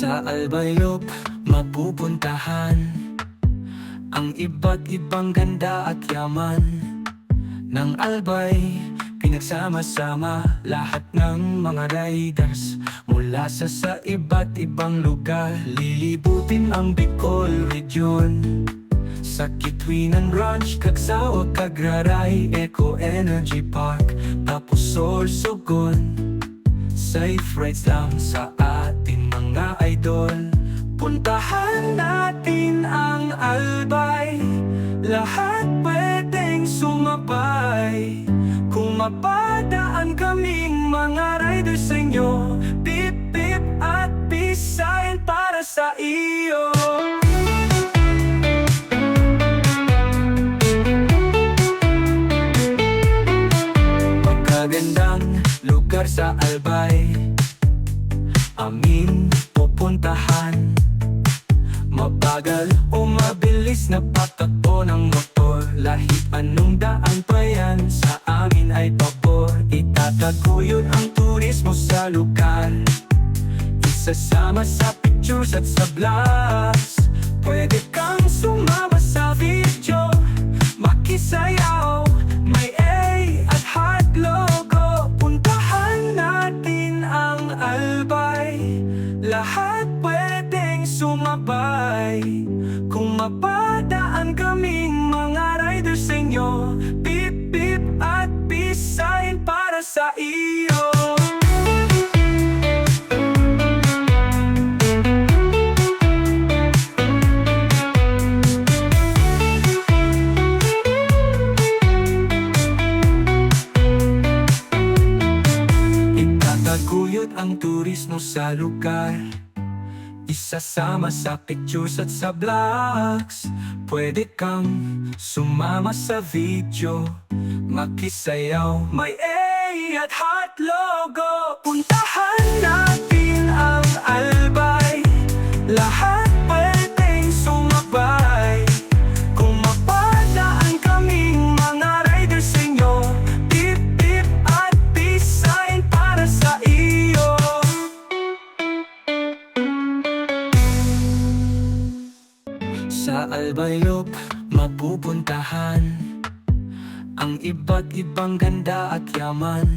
Sa Albayop mapupuntahan ang iba't ibang ganda at yaman ng Albay. Pinagsama-sama lahat ng mga riders mula sa iba't ibang lugar. Lilibutin ang Bicol Region sa Kitwinan Ranch, Cagsawa, Cagraray, Eco Energy Park, tapos Sorsogon. Safe rides lang sa ating mga idol. Puntahan natin ang Albay, lahat pwedeng sumabay. Kung mapadaan kaming mga riders sa inyo, pip pip at peace sign para sa iyo. Magagandang lugar sa Albay aming pupuntahan. Mabagal o mabilis na patakbo ng motor, lahit anong daan pa yan sa amin ay pabor. Itataguyod ang turismo sa lugar, isasama sa pictures at sa vlogs. Pwede kang sumama sa video, makisayaw, may A at heart logo. Puntahan natin ang Albay, lahat pwedeng sumabay. Kung mapadaan kaming mga riders sa inyo, pip pip at peace sign para sa iyo. Itataguyod ang turismo sa lugar, isasama sa pictures at sa vlogs. Pwede kang sumama sa video, makisayaw, may A at heart logo. Puntahan natin ang Albay, lahat pwedeng sumabay. Kung mapadaan kaming mga riders sa inyo, pip pip at peace sign para sa iyo. Sa Albayop mapupuntahan ang iba't ibang ganda at yaman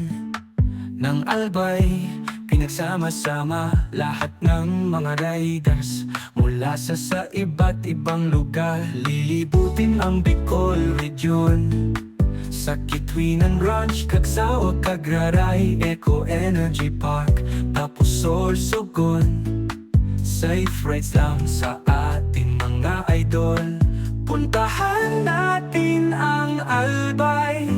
ng Albay. Pinagsama-sama lahat ng mga riders mula sa iba't ibang lugar. Lilibutin ang Bicol Region sa Kitwinan Ranch, Cagsawa, Cagraray, Eco Energy Park, tapos Sorsogon. Safe rides lang sa ating mga idol. Puntahan natin ang Albay,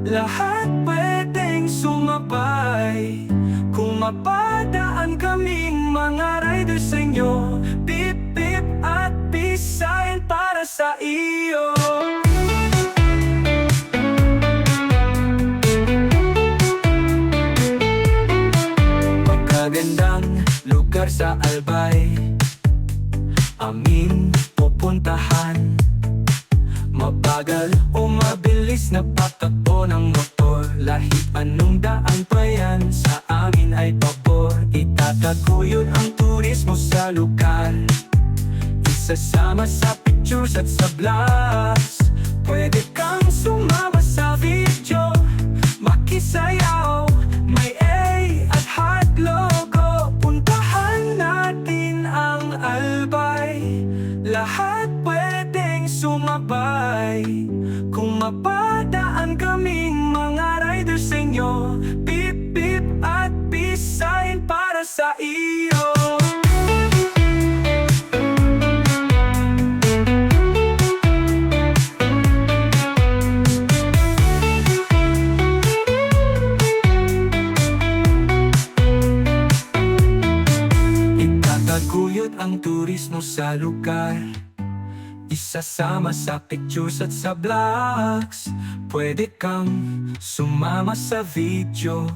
lahat pwedeng sumabay. Kung mapadaan kaming mga riders sa inyo, pip pip at peace sign para sa iyo. Magagandang lugar sa Albay aming pupuntahan. Mabagal o mabilis na patakbo ng motor, lahit anong daan pa yan sa amin ay pabor. Itataguyod ang turismo sa lugar, isasama sa pictures at sa vlogs. Pwede kang sumama sa video, makisayaw, may A at heart logo. Puntahan natin ang Albay, lahat pwedeng sumabay. Kung mapadaan kaming mga riders sa inyo, pip pip at peace sign para sa iyo. Itataguyod ang turismo sa lugar, isasama sa pictures at sa vlogs. Pwede kang sumama sa video,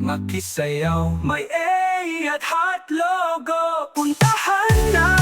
makisayaw, may A at heart logo. Puntahan na